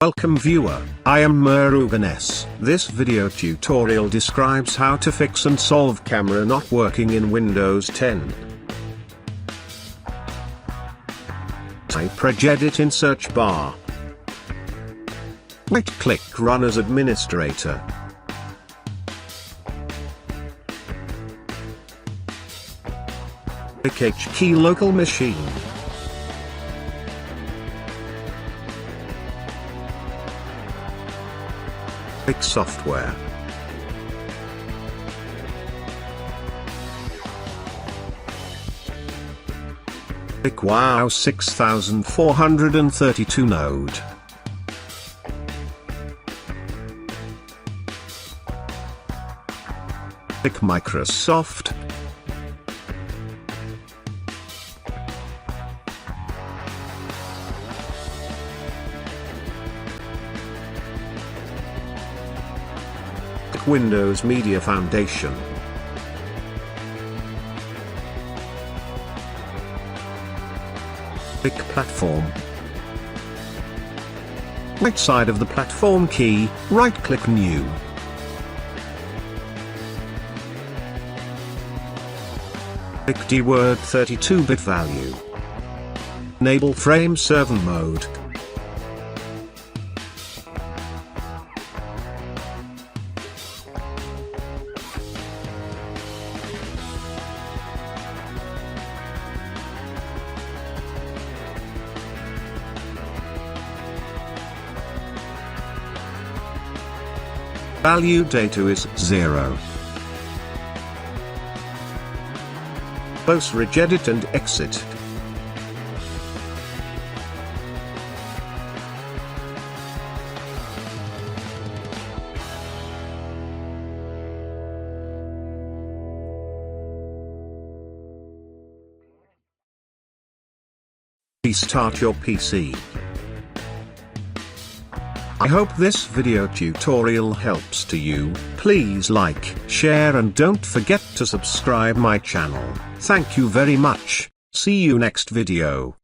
Welcome viewer, I am Murugan S. This video tutorial describes how to fix and solve camera not working in Windows 10. Type regedit in search bar. Right-click Run as administrator. Click HKey local machine. Click software. Click WOW 6432 node. Click Microsoft. Click Windows Media Foundation. Click Platform. Right side of the platform key, right-click New. Click DWORD 32-bit value. Enable frame server mode. Value data is 0. Close regedit and exit. Restart your PC. I hope this video tutorial helps to you. Please like, share and don't forget to subscribe my channel. Thank you very much. See you next video.